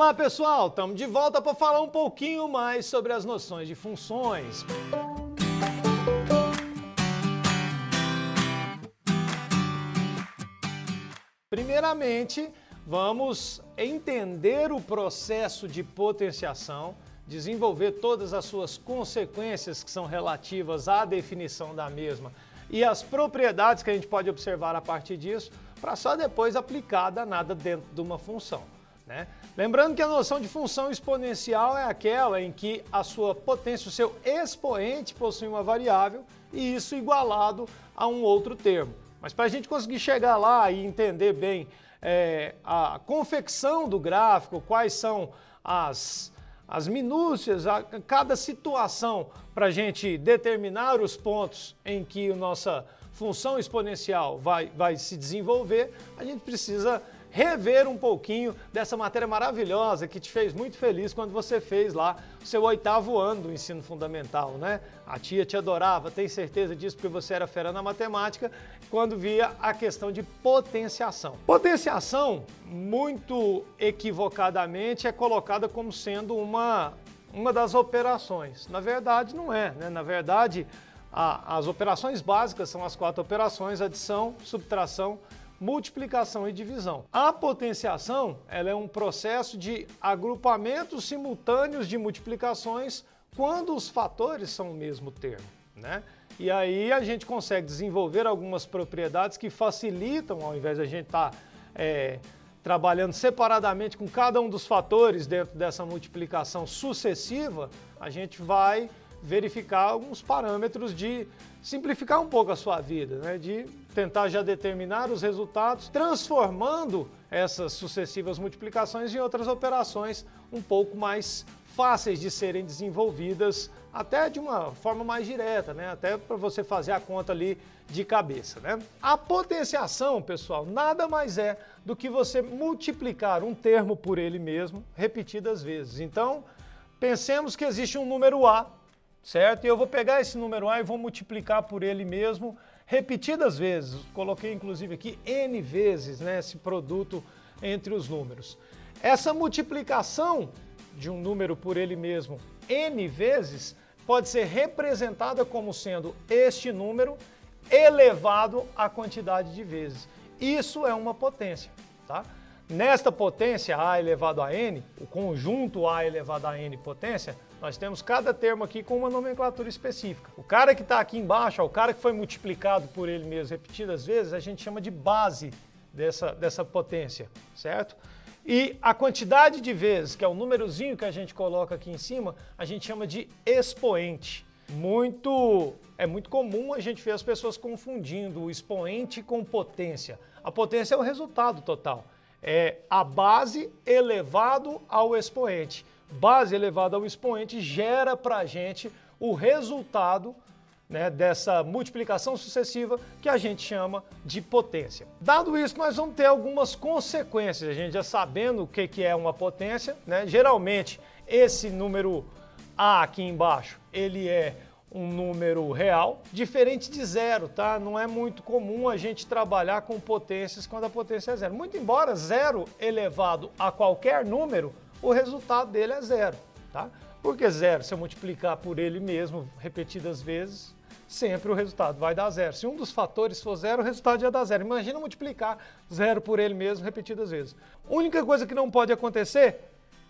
Olá pessoal, estamos de volta para falar um pouquinho mais sobre as noções de funções. Primeiramente, vamos entender o processo de potenciação, desenvolver todas as suas consequências que são relativas à definição da mesma e as propriedades que a gente pode observar a partir disso, para só depois aplicar a danada dentro de uma função, né? Lembrando que a noção de função exponencial é aquela em que a sua potência, o seu expoente, possui uma variável e isso igualado a um outro termo. Mas para a gente conseguir chegar lá e entender bem a confecção do gráfico, quais são as minúcias, cada situação para a gente determinar os pontos em que a nossa função exponencial vai se desenvolver, a gente precisa rever um pouquinho dessa matéria maravilhosa que te fez muito feliz quando você fez lá o seu 8º ano do ensino fundamental, né? A tia te adorava, tem certeza disso porque você era fera na matemática, quando via a questão de potenciação. Potenciação, muito equivocadamente, é colocada como sendo uma das operações. Na verdade, não é, né? Na verdade, as operações básicas são as 4 operações: adição, subtração, multiplicação e divisão. A potenciação, ela é um processo de agrupamentos simultâneos de multiplicações quando os fatores são o mesmo termo, né? E aí a gente consegue desenvolver algumas propriedades que facilitam, ao invés de a gente estar trabalhando separadamente com cada um dos fatores dentro dessa multiplicação sucessiva, a gente vai verificar alguns parâmetros de simplificar um pouco a sua vida, né? De tentar já determinar os resultados, transformando essas sucessivas multiplicações em outras operações um pouco mais fáceis de serem desenvolvidas, até de uma forma mais direta, né? Até para você fazer a conta ali de cabeça, né? A potenciação, pessoal, nada mais é do que você multiplicar um termo por ele mesmo repetidas vezes. Então, pensemos que existe um número A, certo? E eu vou pegar esse número A e vou multiplicar por ele mesmo repetidas vezes. Coloquei inclusive aqui N vezes, né, esse produto entre os números. Essa multiplicação de um número por ele mesmo N vezes pode ser representada como sendo este número elevado à quantidade de vezes. Isso é uma potência, tá? Nesta potência A elevado a N, o conjunto A elevado a N potência, nós temos cada termo aqui com uma nomenclatura específica. O cara que está aqui embaixo, o cara que foi multiplicado por ele mesmo repetidas vezes, a gente chama de base dessa potência, certo? E a quantidade de vezes, que é o númerozinho que a gente coloca aqui em cima, a gente chama de expoente. É muito comum a gente ver as pessoas confundindo o expoente com potência. A potência é o resultado total. É a base elevado ao expoente. Base elevada ao expoente gera para a gente o resultado, né, dessa multiplicação sucessiva que a gente chama de potência. Dado isso, nós vamos ter algumas consequências, a gente já sabendo o que é uma potência, né? Geralmente, esse número A aqui embaixo, ele é um número real, diferente de zero, tá? Não é muito comum a gente trabalhar com potências quando a potência é zero. Muito embora zero elevado a qualquer número, o resultado dele é zero, tá? Porque zero, se eu multiplicar por ele mesmo repetidas vezes, sempre o resultado vai dar zero. Se um dos fatores for zero, o resultado já dá zero. Imagina multiplicar zero por ele mesmo repetidas vezes. A única coisa que não pode acontecer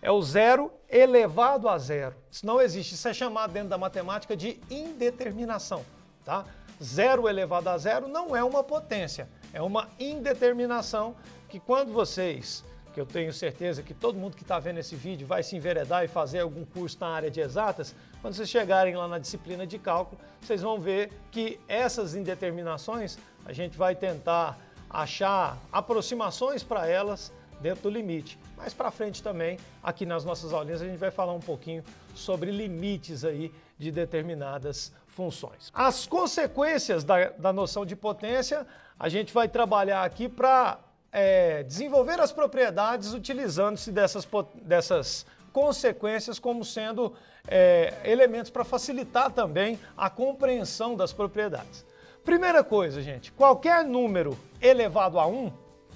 é o zero elevado a zero. Isso não existe. Isso é chamado dentro da matemática de indeterminação, tá? Zero elevado a zero não é uma potência, é uma indeterminação que quando vocês, que eu tenho certeza que todo mundo que está vendo esse vídeo vai se enveredar e fazer algum curso na área de exatas, quando vocês chegarem lá na disciplina de cálculo, vocês vão ver que essas indeterminações, a gente vai tentar achar aproximações para elas dentro do limite. Mais para frente também, aqui nas nossas aulinhas, a gente vai falar um pouquinho sobre limites aí de determinadas funções. As consequências da noção de potência, a gente vai trabalhar aqui para desenvolver as propriedades utilizando-se dessas consequências como sendo elementos para facilitar também a compreensão das propriedades. Primeira coisa, gente, qualquer número elevado a 1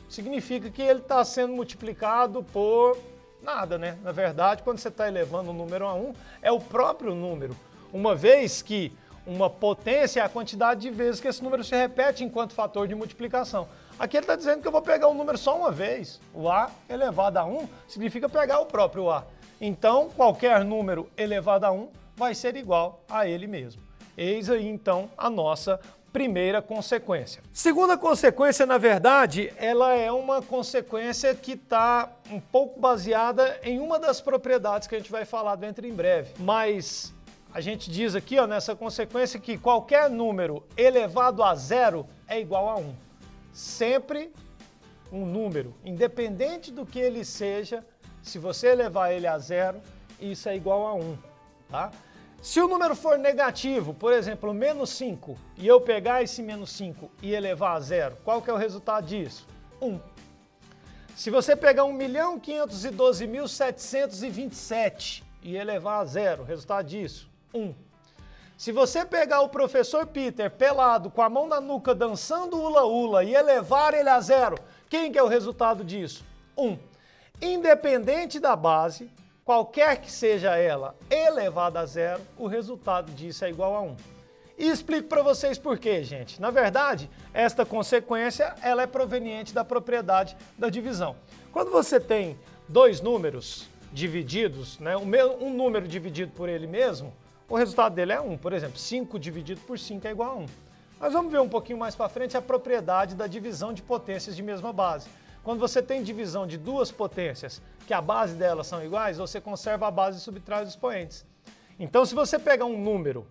significa que ele está sendo multiplicado por Nada, né? Na verdade, quando você está elevando um número a 1, é o próprio número. Uma vez que uma potência é a quantidade de vezes que esse número se repete enquanto fator de multiplicação. Aqui ele está dizendo que eu vou pegar o número só uma vez. O A elevado a 1 significa pegar o próprio A. Então, qualquer número elevado a 1 vai ser igual a ele mesmo. Eis aí, então, a nossa primeira consequência. Segunda consequência, na verdade, ela é uma consequência que está um pouco baseada em uma das propriedades que a gente vai falar dentro em breve. Mas a gente diz aqui, ó, nessa consequência, que qualquer número elevado a zero é igual a 1. Sempre um número, independente do que ele seja, se você elevar ele a zero, isso é igual a 1, tá? Se o número for negativo, por exemplo, menos 5, e eu pegar esse menos 5 e elevar a zero, qual que é o resultado disso? 1. Se você pegar 1.512.727 e elevar a zero, o resultado disso? 1. Se você pegar o professor Peter pelado, com a mão na nuca, dançando hula-hula e elevar ele a zero, quem que é o resultado disso? 1. Independente da base, qualquer que seja ela elevada a zero, o resultado disso é igual a 1. E explico para vocês por quê, gente. Na verdade, esta consequência ela é proveniente da propriedade da divisão. Quando você tem dois números divididos, né, um número dividido por ele mesmo, o resultado dele é 1. Por exemplo, 5 dividido por 5 é igual a 1. Nós vamos ver um pouquinho mais para frente a propriedade da divisão de potências de mesma base. Quando você tem divisão de duas potências, que a base delas são iguais, você conserva a base e subtrai os expoentes. Então, se você pegar um número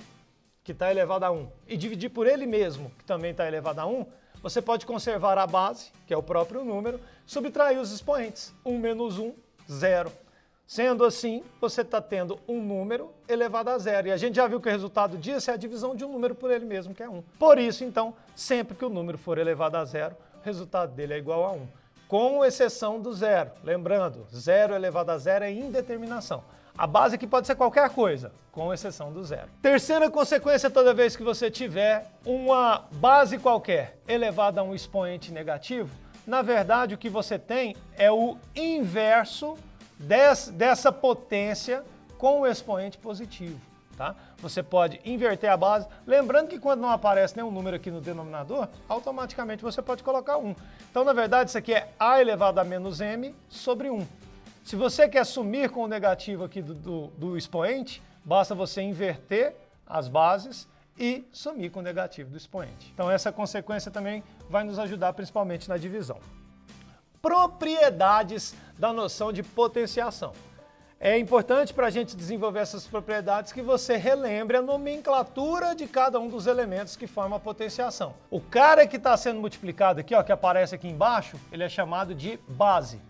que está elevado a 1 e dividir por ele mesmo, que também está elevado a 1, você pode conservar a base, que é o próprio número, subtrair os expoentes. 1 menos 1, 0. Sendo assim, você está tendo um número elevado a zero. E a gente já viu que o resultado disso é a divisão de um número por ele mesmo, que é 1. Por isso, então, sempre que o número for elevado a zero, o resultado dele é igual a 1. Com exceção do zero. Lembrando, 0 elevado a zero é indeterminação. A base aqui pode ser qualquer coisa, com exceção do zero. Terceira consequência, toda vez que você tiver uma base qualquer elevada a um expoente negativo, na verdade o que você tem é o inverso dessa potência com o expoente positivo, tá? Você pode inverter a base, lembrando que quando não aparece nenhum número aqui no denominador, automaticamente você pode colocar 1. Então, na verdade, isso aqui é a elevado a menos m sobre 1. Se você quer sumir com o negativo aqui do expoente, basta você inverter as bases e sumir com o negativo do expoente. Então, essa consequência também vai nos ajudar principalmente na divisão. Propriedades da noção de potenciação. É importante para a gente desenvolver essas propriedades que você relembre a nomenclatura de cada um dos elementos que formam a potenciação. O cara que está sendo multiplicado aqui, ó, que aparece aqui embaixo, ele é chamado de base.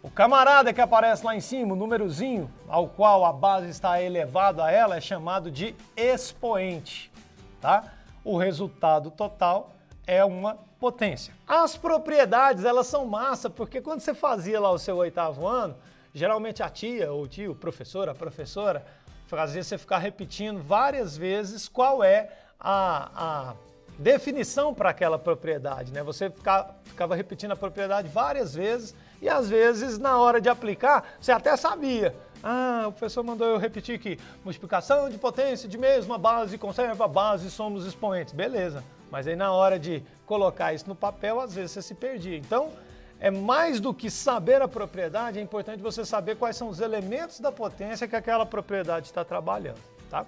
O camarada que aparece lá em cima, o númerozinho ao qual a base está elevado a ela, é chamado de expoente, tá? O resultado total é uma potência. As propriedades, elas são massa, porque quando você fazia lá o seu 8º ano, geralmente a tia ou o tio, o professor, a professora, fazia você ficar repetindo várias vezes qual é a definição para aquela propriedade, né? Você ficava repetindo a propriedade várias vezes e às vezes na hora de aplicar você até sabia. Ah, o professor mandou eu repetir aqui, multiplicação de potência de mesma base, conserva a base, somos expoentes. Beleza, mas aí na hora de colocar isso no papel, às vezes você se perdia. Então, é mais do que saber a propriedade, é importante você saber quais são os elementos da potência que aquela propriedade está trabalhando, tá?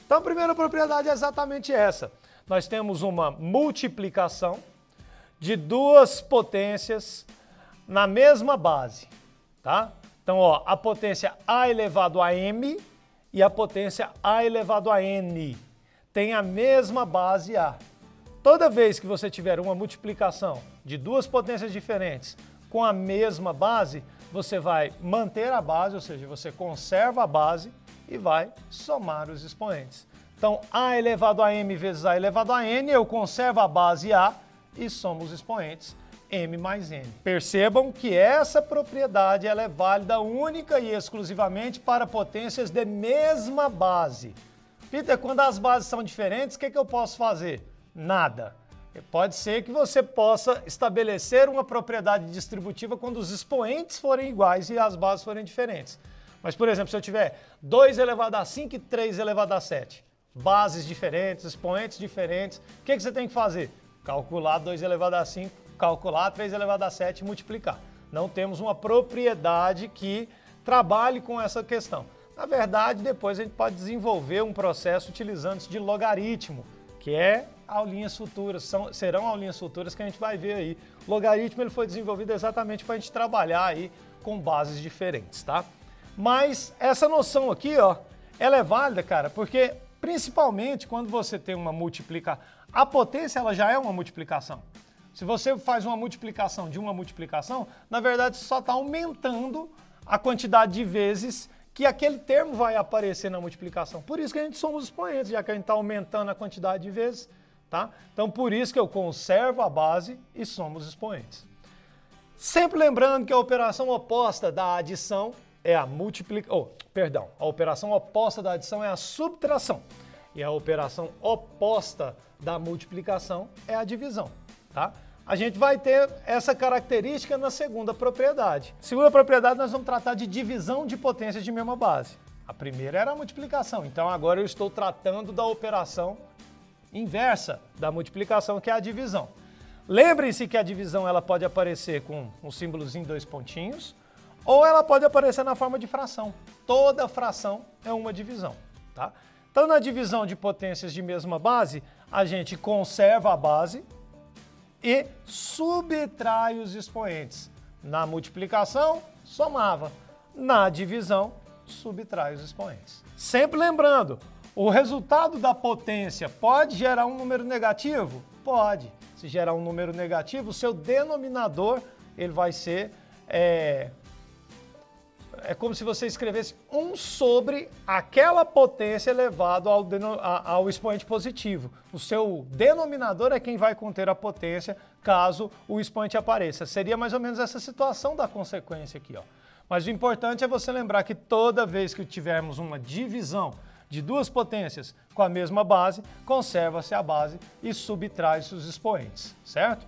Então, a primeira propriedade é exatamente essa. Nós temos uma multiplicação de duas potências na mesma base, tá? Então, ó, a potência a elevado a m e a potência a elevado a n tem a mesma base a. Toda vez que você tiver uma multiplicação de duas potências diferentes com a mesma base, você vai manter a base, ou seja, você conserva a base e vai somar os expoentes. Então, a elevado a m vezes a elevado a n, eu conservo a base a e somo os expoentes m mais n. Percebam que essa propriedade ela é válida única e exclusivamente para potências de mesma base. Peter, quando as bases são diferentes, o que eu posso fazer? Nada. Pode ser que você possa estabelecer uma propriedade distributiva quando os expoentes forem iguais e as bases forem diferentes. Mas, por exemplo, se eu tiver 2 elevado a 5 e 3 elevado a 7, bases diferentes, expoentes diferentes, o que você tem que fazer? Calcular 2 elevado a 5, calcular 3 elevado a 7 e multiplicar. Não temos uma propriedade que trabalhe com essa questão. Na verdade, depois a gente pode desenvolver um processo utilizando-se de logaritmo, que é aulinhas futuras, serão aulinhas futuras que a gente vai ver aí. O logaritmo ele foi desenvolvido exatamente para a gente trabalhar aí com bases diferentes, tá? Mas essa noção aqui, ó, ela é válida, cara, porque principalmente quando você tem uma multiplicação, a potência ela já é uma multiplicação. Se você faz uma multiplicação de uma multiplicação, na verdade você só está aumentando a quantidade de vezes que aquele termo vai aparecer na multiplicação. Por isso que a gente somos expoentes, já que a gente está aumentando a quantidade de vezes, tá? Então por isso que eu conservo a base e somos expoentes. Sempre lembrando que a operação oposta da adição é a multiplicação, a operação oposta da adição é a subtração. E a operação oposta da multiplicação é a divisão, tá? A gente vai ter essa característica na segunda propriedade. Segunda propriedade, nós vamos tratar de divisão de potências de mesma base. A primeira era a multiplicação, então agora eu estou tratando da operação inversa da multiplicação, que é a divisão. Lembrem-se que a divisão ela pode aparecer com um símbolozinho 2 pontinhos, ou ela pode aparecer na forma de fração. Toda fração é uma divisão, tá? Então, na divisão de potências de mesma base, a gente conserva a base e subtrai os expoentes. Na multiplicação, somava. Na divisão, subtrai os expoentes. Sempre lembrando, o resultado da potência pode gerar um número negativo? Pode. Se gerar um número negativo, o seu denominador ele vai ser... É como se você escrevesse 1 sobre aquela potência elevado ao expoente positivo. O seu denominador é quem vai conter a potência caso o expoente apareça. Seria mais ou menos essa situação da consequência aqui, ó. Mas o importante é você lembrar que toda vez que tivermos uma divisão de duas potências com a mesma base, conserva-se a base e subtrai-se os expoentes, certo?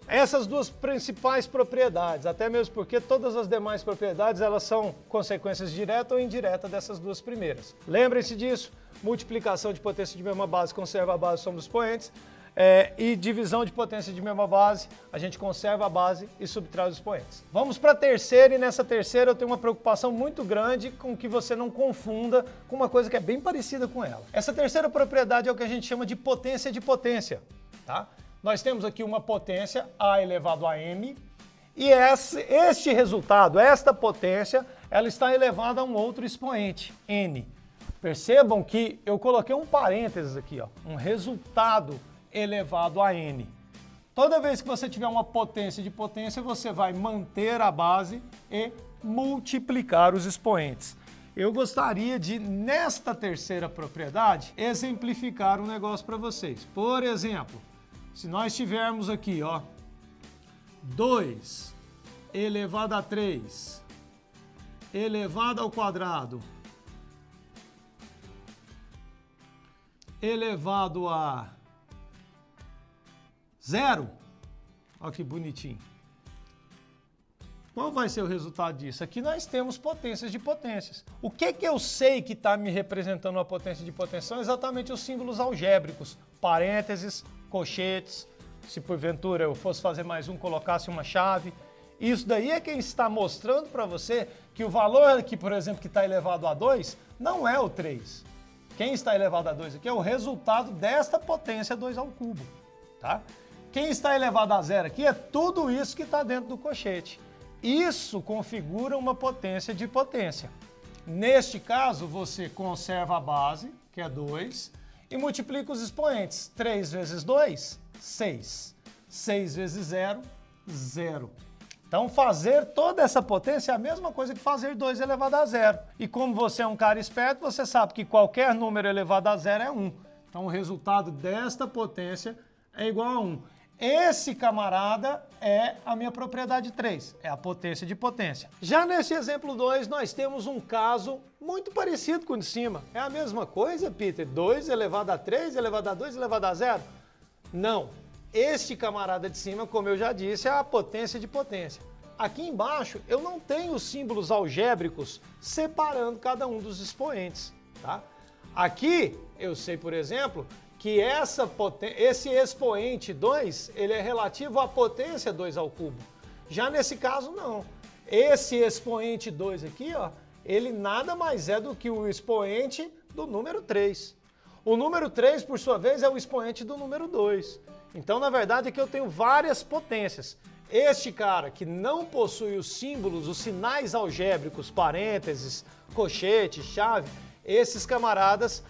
Essas duas principais propriedades, até mesmo porque todas as demais propriedades elas são consequências diretas ou indiretas dessas duas primeiras. Lembrem-se disso, multiplicação de potência de mesma base conserva a base, somos expoentes, e divisão de potência de mesma base, a gente conserva a base e subtrai os expoentes. Vamos para a terceira, e nessa terceira eu tenho uma preocupação muito grande com que você não confunda com uma coisa que é bem parecida com ela. Essa terceira propriedade é o que a gente chama de potência de potência, tá? Nós temos aqui uma potência, A elevado a M, e este resultado, esta potência, ela está elevada a um outro expoente, N. Percebam que eu coloquei um parênteses aqui, ó, um resultado elevado a N. Toda vez que você tiver uma potência de potência, você vai manter a base e multiplicar os expoentes. Eu gostaria de, nesta terceira propriedade, exemplificar um negócio para vocês. Por exemplo, se nós tivermos aqui, ó, 2 elevado a 3 elevado ao quadrado elevado a 0, olha que bonitinho. Qual vai ser o resultado disso? Aqui nós temos potências de potências. O que eu sei que está me representando uma potência de potência? São exatamente os símbolos algébricos, parênteses, colchetes, se porventura eu fosse fazer mais um, colocasse uma chave. Isso daí é quem está mostrando para você que o valor aqui, por exemplo, que está elevado a 2, não é o 3. Quem está elevado a 2 aqui é o resultado desta potência 2 ao cubo, tá? Quem está elevado a 0 aqui é tudo isso que está dentro do colchete. Isso configura uma potência de potência. Neste caso, você conserva a base, que é 2, e multiplica os expoentes. 3 vezes 2, 6. 6 vezes 0, 0. Então, fazer toda essa potência é a mesma coisa que fazer 2 elevado a 0. E como você é um cara esperto, você sabe que qualquer número elevado a 0 é 1. Então, o resultado desta potência é igual a 1. Esse camarada é a minha propriedade 3, é a potência de potência. Já nesse exemplo 2, nós temos um caso muito parecido com o de cima. É a mesma coisa, Peter? 2 elevado a 3 elevado a 2 elevado a 0? Não. Este camarada de cima, como eu já disse, é a potência de potência. Aqui embaixo eu não tenho os símbolos algébricos separando cada um dos expoentes, tá? Aqui eu sei, por exemplo, que esse expoente 2, ele é relativo à potência 2 ao cubo. Já nesse caso, não. Esse expoente 2 aqui, ó, ele nada mais é do que o expoente do número 3. O número 3, por sua vez, é o expoente do número 2. Então, na verdade, aqui eu tenho várias potências. Este cara que não possui os símbolos, os sinais algébricos, parênteses, colchete, chave, esses camaradas,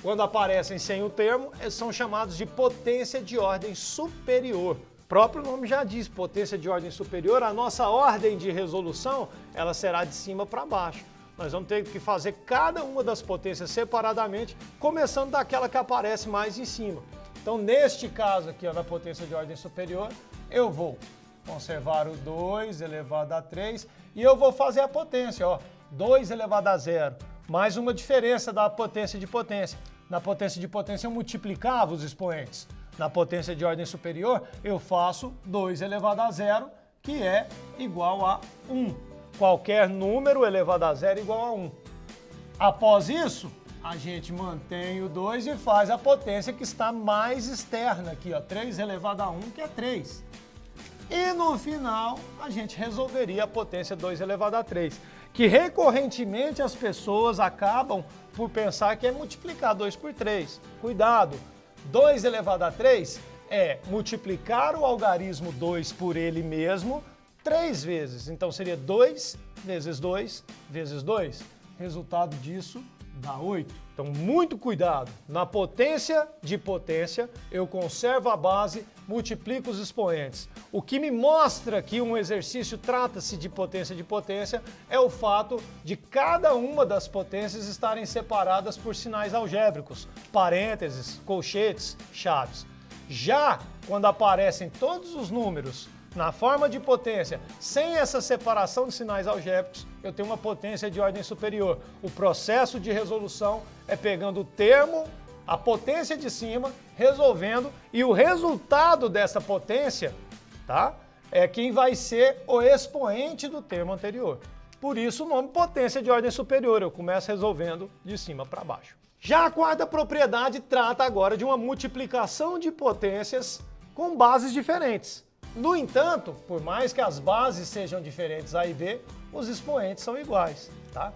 quando aparecem sem o termo, são chamados de potência de ordem superior. O próprio nome já diz, potência de ordem superior, a nossa ordem de resolução, ela será de cima para baixo. Nós vamos ter que fazer cada uma das potências separadamente, começando daquela que aparece mais em cima. Então, neste caso aqui, ó, na potência de ordem superior, eu vou conservar o 2 elevado a 3 e eu vou fazer a potência, ó, 2 elevado a 0. Mais uma diferença da potência de potência. Na potência de potência eu multiplicava os expoentes. Na potência de ordem superior eu faço 2 elevado a 0, que é igual a 1. Qualquer número elevado a 0 é igual a 1. Após isso, a gente mantém o 2 e faz a potência que está mais externa aqui, ó, 3 elevado a 1, que é 3. E no final, a gente resolveria a potência 2 elevado a 3, que recorrentemente as pessoas acabam por pensar que é multiplicar 2 por 3. Cuidado! 2 elevado a 3 é multiplicar o algarismo 2 por ele mesmo 3 vezes. Então seria 2 vezes 2 vezes 2. Resultado disso dá 8. Então muito cuidado. Na potência de potência, eu conservo a base, multiplico os expoentes. O que me mostra que um exercício trata-se de potência é o fato de cada uma das potências estarem separadas por sinais algébricos, parênteses, colchetes, chaves. Já quando aparecem todos os números na forma de potência, sem essa separação de sinais algébricos, eu tenho uma potência de ordem superior. O processo de resolução é pegando o termo, a potência de cima, resolvendo, e o resultado dessa potência, tá, é quem vai ser o expoente do termo anterior. Por isso o nome potência de ordem superior, eu começo resolvendo de cima para baixo. Já a quarta propriedade trata agora de uma multiplicação de potências com bases diferentes. No entanto, por mais que as bases sejam diferentes A e B, os expoentes são iguais, tá?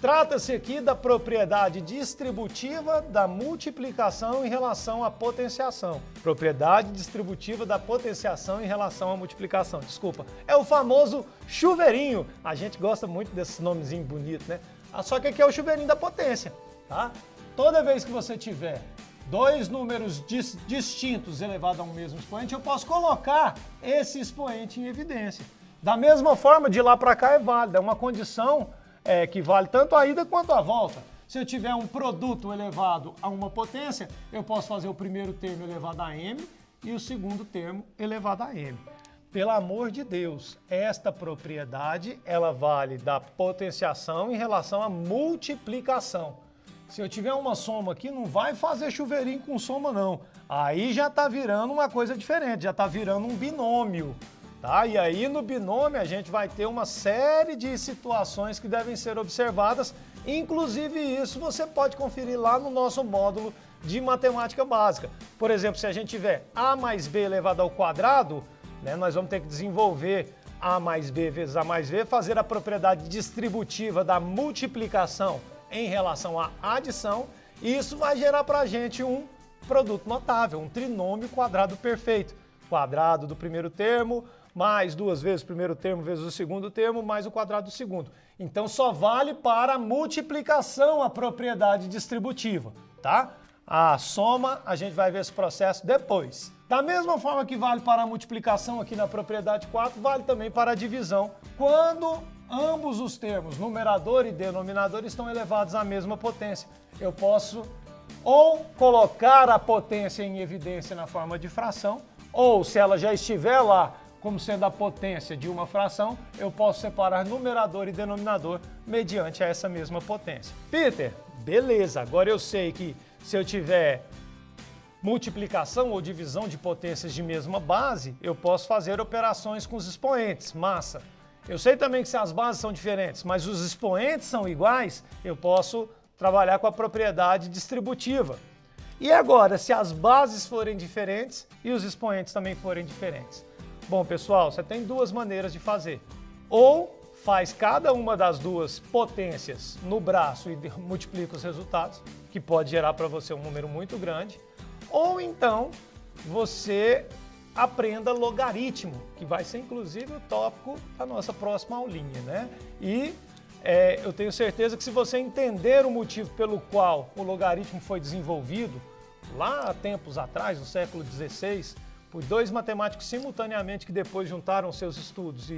Trata-se aqui da propriedade distributiva da multiplicação em relação à potenciação. Propriedade distributiva da potenciação em relação à multiplicação, desculpa. É o famoso chuveirinho. A gente gosta muito desses nomezinhos bonitos, né? Só que aqui é o chuveirinho da potência, tá? Toda vez que você tiver dois números distintos elevados a um mesmo expoente, eu posso colocar esse expoente em evidência. Da mesma forma, de lá para cá é válido, é uma condição que vale tanto a ida quanto a volta. Se eu tiver um produto elevado a uma potência, eu posso fazer o primeiro termo elevado a m e o segundo termo elevado a m. Pelo amor de Deus, esta propriedade ela vale da potenciação em relação à multiplicação. Se eu tiver uma soma aqui, não vai fazer chuveirinho com soma, não. Aí já está virando uma coisa diferente, já está virando um binômio, tá? E aí no binômio a gente vai ter uma série de situações que devem ser observadas, inclusive isso você pode conferir lá no nosso módulo de matemática básica. Por exemplo, se a gente tiver A mais B elevado ao quadrado, né, nós vamos ter que desenvolver A mais B vezes A mais B, fazer a propriedade distributiva da multiplicação em relação à adição, e isso vai gerar para a gente um produto notável, um trinômio quadrado perfeito. Quadrado do primeiro termo, mais 2 vezes o primeiro termo vezes o segundo termo, mais o quadrado do segundo. Então só vale para a multiplicação a propriedade distributiva, tá? A soma, a gente vai ver esse processo depois. Da mesma forma que vale para a multiplicação aqui na propriedade 4, vale também para a divisão, quando ambos os termos, numerador e denominador, estão elevados à mesma potência. Eu posso ou colocar a potência em evidência na forma de fração, ou se ela já estiver lá como sendo a potência de uma fração, eu posso separar numerador e denominador mediante essa mesma potência. Peter, beleza, agora eu sei que se eu tiver multiplicação ou divisão de potências de mesma base, eu posso fazer operações com os expoentes, massa. Eu sei também que se as bases são diferentes, mas os expoentes são iguais, eu posso trabalhar com a propriedade distributiva. E agora, se as bases forem diferentes e os expoentes também forem diferentes? Bom, pessoal, você tem duas maneiras de fazer. Ou faz cada uma das duas potências no braço e multiplica os resultados, que pode gerar para você um número muito grande. Ou então você aprenda logaritmo, que vai ser inclusive o tópico da nossa próxima aulinha, né? E eu tenho certeza que se você entender o motivo pelo qual o logaritmo foi desenvolvido, lá há tempos atrás, no século XVI, por dois matemáticos simultaneamente que depois juntaram seus estudos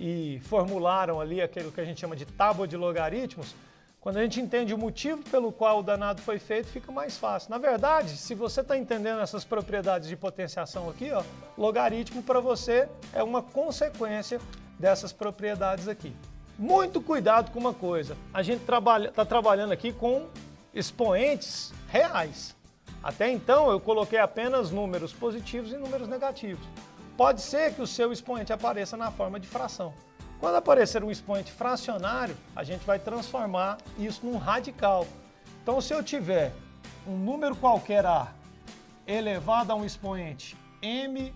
e formularam ali aquilo que a gente chama de tábua de logaritmos, quando a gente entende o motivo pelo qual o danado foi feito, fica mais fácil. Na verdade, se você está entendendo essas propriedades de potenciação aqui, ó, logaritmo para você é uma consequência dessas propriedades aqui. Muito cuidado com uma coisa, a gente está trabalhando aqui com expoentes reais. Até então eu coloquei apenas números positivos e números negativos. Pode ser que o seu expoente apareça na forma de fração. Quando aparecer um expoente fracionário, a gente vai transformar isso num radical. Então, se eu tiver um número qualquer A elevado a um expoente m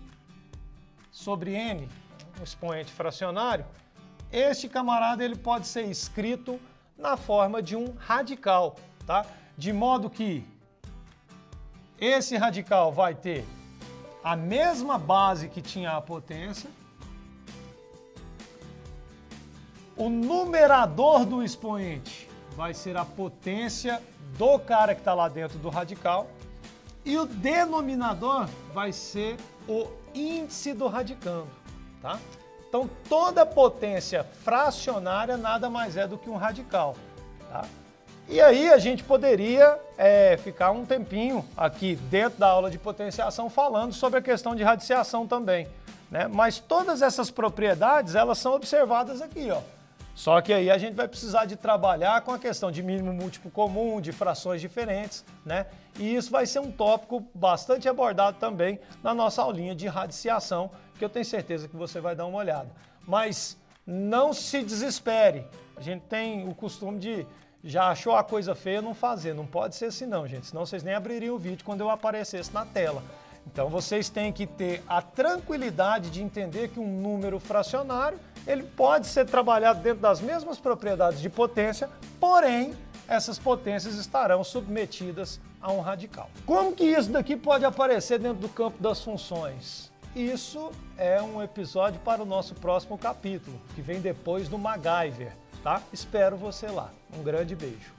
sobre n, um expoente fracionário, este camarada ele pode ser escrito na forma de um radical, tá? De modo que esse radical vai ter a mesma base que tinha a potência, o numerador do expoente vai ser a potência do cara que está lá dentro do radical e o denominador vai ser o índice do radicando, tá? Então, toda potência fracionária nada mais é do que um radical, tá? E aí a gente poderia ficar um tempinho aqui dentro da aula de potenciação falando sobre a questão de radiciação também, né? Mas todas essas propriedades, elas são observadas aqui, ó. Só que aí a gente vai precisar de trabalhar com a questão de mínimo múltiplo comum, de frações diferentes, né? E isso vai ser um tópico bastante abordado também na nossa aulinha de radiciação, que eu tenho certeza que você vai dar uma olhada. Mas não se desespere. A gente tem o costume de já achou a coisa feia, não fazer. Não pode ser assim não, gente. Senão vocês nem abririam o vídeo quando eu aparecesse na tela. Então vocês têm que ter a tranquilidade de entender que um número fracionário ele pode ser trabalhado dentro das mesmas propriedades de potência, porém essas potências estarão submetidas a um radical. Como que isso daqui pode aparecer dentro do campo das funções? Isso é um episódio para o nosso próximo capítulo, que vem depois do MacGyver, tá? Espero você lá. Um grande beijo.